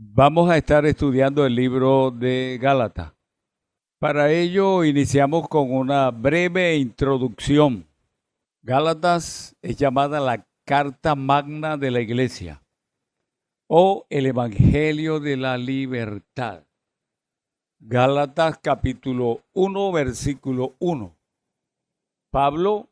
Vamos a estar estudiando el libro de Gálatas. Para ello iniciamos con una breve introducción. Gálatas es llamada la Carta Magna de la Iglesia o el Evangelio de la Libertad. Gálatas capítulo 1, versículo 1. Pablo,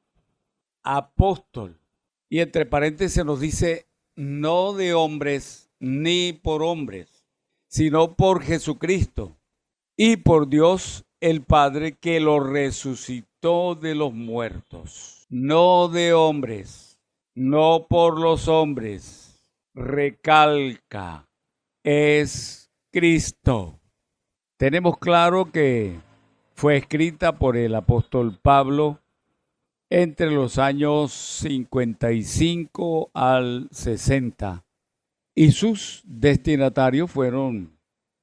apóstol. Y entre paréntesis nos dice, no de hombres ni por hombres, sino por Jesucristo y por Dios el Padre que lo resucitó de los muertos. No de hombres, no por los hombres. Recalca, es Cristo. Tenemos claro que fue escrita por el apóstol Pablo entre los años 55 al 60 y sus destinatarios fueron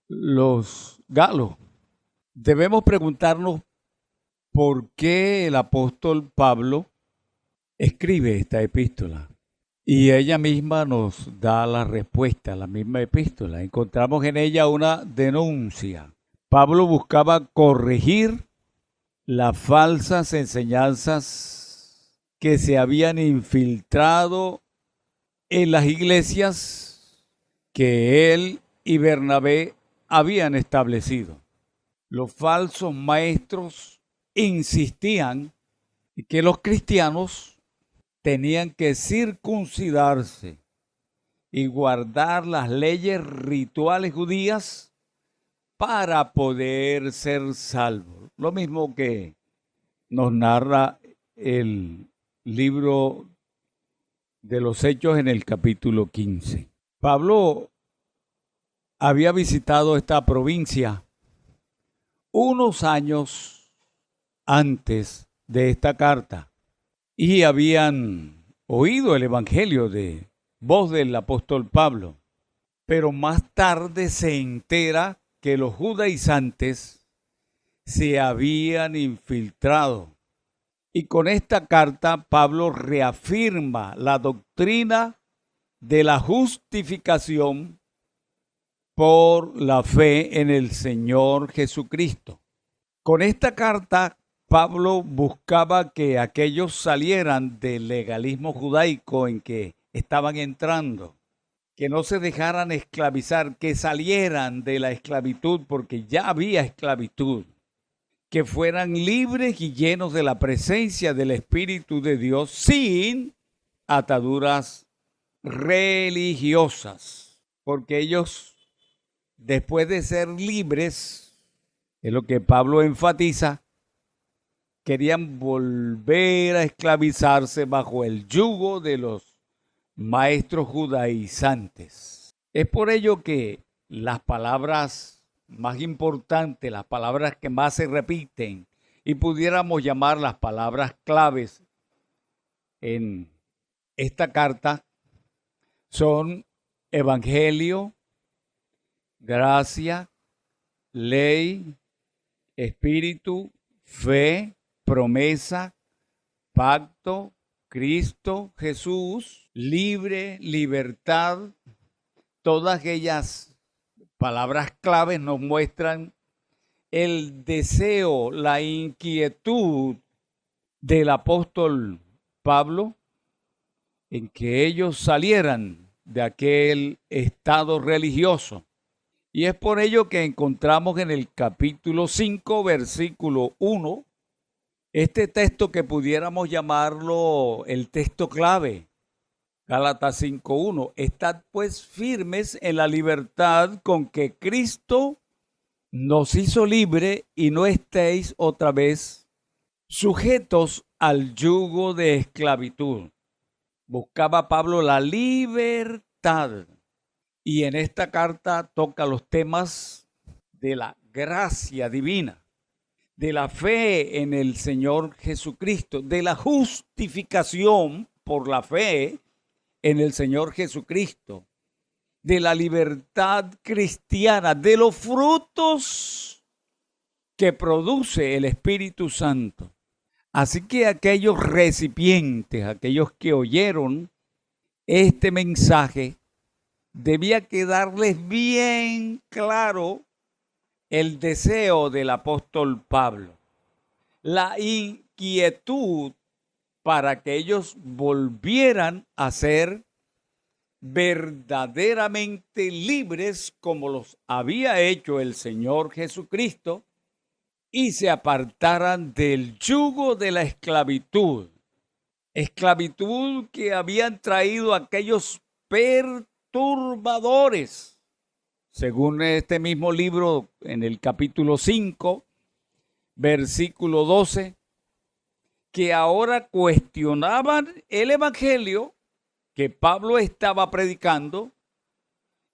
los galos. Debemos preguntarnos por qué el apóstol Pablo escribe esta epístola. Y ella misma nos da la respuesta, la misma epístola. Encontramos en ella una denuncia. Pablo buscaba corregir las falsas enseñanzas que se habían infiltrado en las iglesias que él y Bernabé habían establecido. Los falsos maestros insistían en que los cristianos tenían que circuncidarse y guardar las leyes rituales judías para poder ser salvos. Lo mismo que nos narra el libro de los Hechos en el capítulo 15. Pablo había visitado esta provincia unos años antes de esta carta y habían oído el evangelio de voz del apóstol Pablo, pero más tarde se entera que los judaizantes se habían infiltrado. Y con esta carta Pablo reafirma la doctrina de la justificación por la fe en el Señor Jesucristo. Con esta carta Pablo buscaba que aquellos salieran del legalismo judaico en que estaban entrando, que no se dejaran esclavizar, que salieran de la esclavitud porque ya había esclavitud, que fueran libres y llenos de la presencia del Espíritu de Dios sin ataduras religiosas, porque ellos, después de ser libres, es lo que Pablo enfatiza, querían volver a esclavizarse bajo el yugo de los maestros judaizantes. Es por ello que las palabras más importantes, las palabras que más se repiten y pudiéramos llamar las palabras claves en esta carta son evangelio, gracia, ley, espíritu, fe, promesa, pacto, Cristo, Jesús, libre, libertad. Todas ellas palabras claves nos muestran el deseo, la inquietud del apóstol Pablo en que ellos salieran de aquel estado religioso. Y es por ello que encontramos en el capítulo 5, versículo 1, este texto que pudiéramos llamarlo el texto clave. Gálatas 5:1. Estad pues firmes en la libertad con que Cristo nos hizo libre y no estéis otra vez sujetos al yugo de esclavitud. Buscaba Pablo la libertad y en esta carta toca los temas de la gracia divina, de la fe en el Señor Jesucristo, de la justificación por la fe en el Señor Jesucristo, de la libertad cristiana, de los frutos que produce el Espíritu Santo. Así que aquellos recipientes, aquellos que oyeron este mensaje, debía quedarles bien claro el deseo del apóstol Pablo, la inquietud para que ellos volvieran a ser verdaderamente libres como los había hecho el Señor Jesucristo y se apartaran del yugo de la esclavitud. Esclavitud que habían traído aquellos perturbadores. Según este mismo libro, en el capítulo 5, versículo 12, que ahora cuestionaban el evangelio que Pablo estaba predicando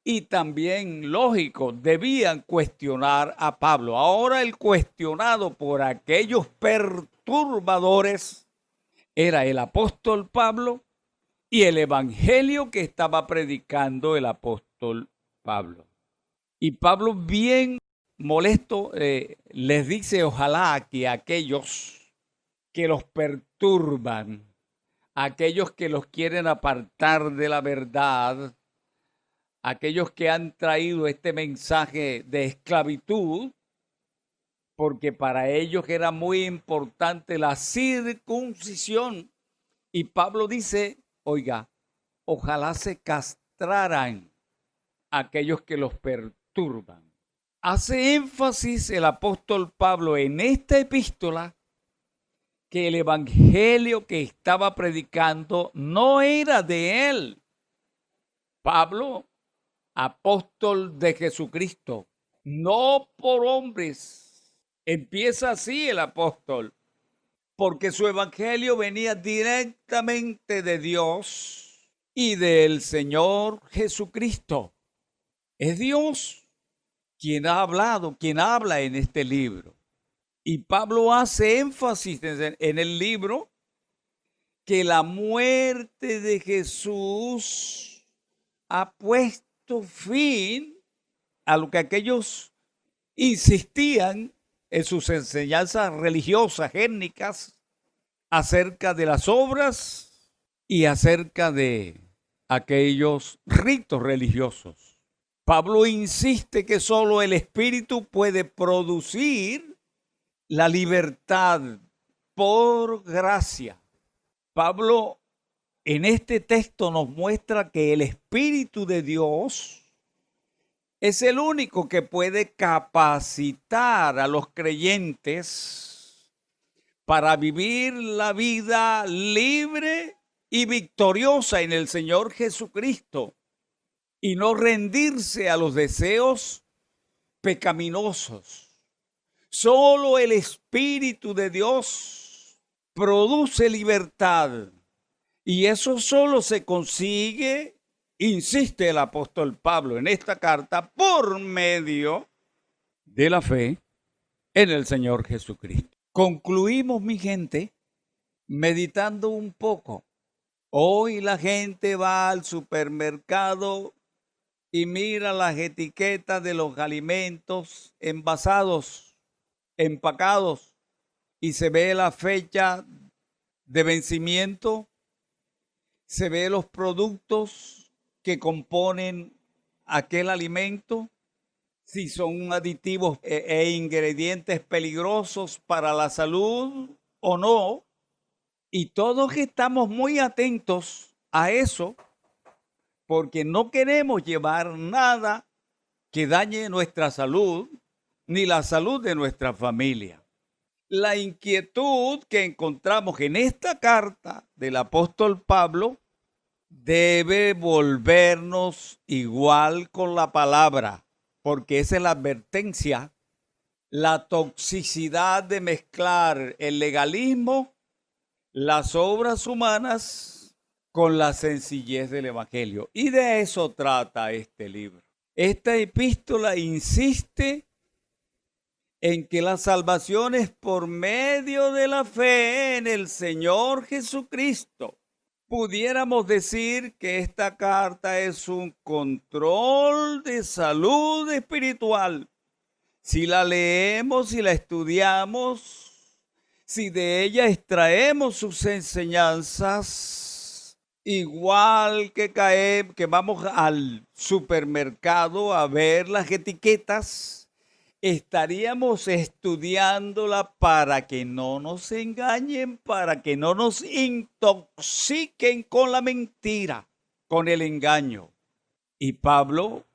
y también, lógico, debían cuestionar a Pablo. Ahora el cuestionado por aquellos perturbadores era el apóstol Pablo y el evangelio que estaba predicando el apóstol Pablo. Y Pablo, bien molesto, les dice: ojalá que aquellos que los perturban, aquellos que los quieren apartar de la verdad, aquellos que han traído este mensaje de esclavitud, porque para ellos era muy importante la circuncisión. Y Pablo dice, oiga, ojalá se castraran aquellos que los perturban. Hace énfasis el apóstol Pablo en esta epístola que el evangelio que estaba predicando no era de él. Pablo, apóstol de Jesucristo, no por hombres. Empieza así el apóstol, porque su evangelio venía directamente de Dios y del Señor Jesucristo. Es Dios quien ha hablado, quien habla en este libro. Y Pablo hace énfasis en el libro que la muerte de Jesús ha puesto fin a lo que aquellos insistían en sus enseñanzas religiosas, étnicas, acerca de las obras y acerca de aquellos ritos religiosos. Pablo insiste que solo el Espíritu puede producir la libertad por gracia. Pablo en este texto nos muestra que el Espíritu de Dios es el único que puede capacitar a los creyentes para vivir la vida libre y victoriosa en el Señor Jesucristo y no rendirse a los deseos pecaminosos. Solo el Espíritu de Dios produce libertad y eso solo se consigue, insiste el apóstol Pablo en esta carta, por medio de la fe en el Señor Jesucristo. Concluimos, mi gente, meditando un poco. Hoy la gente va al supermercado y mira las etiquetas de los alimentos envasados, empacados, y se ve la fecha de vencimiento, se ve los productos que componen aquel alimento, si son aditivos e ingredientes peligrosos para la salud o no. Y todos estamos muy atentos a eso porque no queremos llevar nada que dañe nuestra salud ni la salud de nuestra familia. La inquietud que encontramos en esta carta del apóstol Pablo debe volvernos igual con la palabra, porque esa es la advertencia, la toxicidad de mezclar el legalismo, las obras humanas con la sencillez del evangelio. Y de eso trata este libro. Esta epístola insiste en que la salvación es por medio de la fe en el Señor Jesucristo. Pudiéramos decir que esta carta es un control de salud espiritual. Si la leemos, si la estudiamos, si de ella extraemos sus enseñanzas, Igual que vamos al supermercado a ver las etiquetas, estaríamos estudiándola para que no nos engañen, para que no nos intoxiquen con la mentira, con el engaño. Y Pablo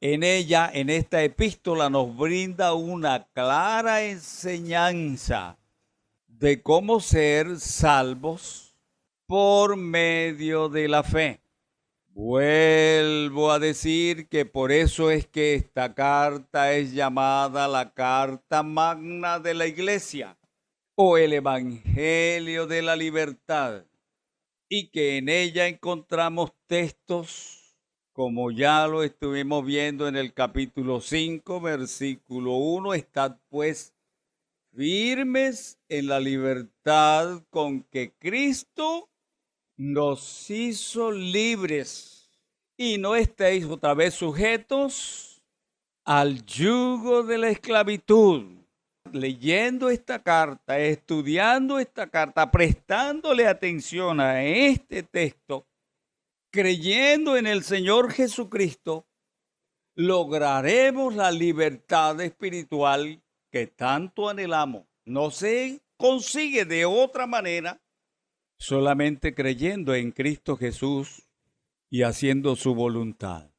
en ella, en esta epístola, nos brinda una clara enseñanza de cómo ser salvos por medio de la fe. Vuelvo a decir que por eso es que esta carta es llamada la carta magna de la iglesia o el evangelio de la libertad, y que en ella encontramos textos como ya lo estuvimos viendo en el capítulo 5, versículo 1, estad pues firmes en la libertad con que Cristo nos hizo libres, y no estéis otra vez sujetos al yugo de la esclavitud. Leyendo esta carta, estudiando esta carta, prestándole atención a este texto, creyendo en el Señor Jesucristo, lograremos la libertad espiritual que tanto anhelamos. No se consigue de otra manera, solamente creyendo en Cristo Jesús y haciendo su voluntad.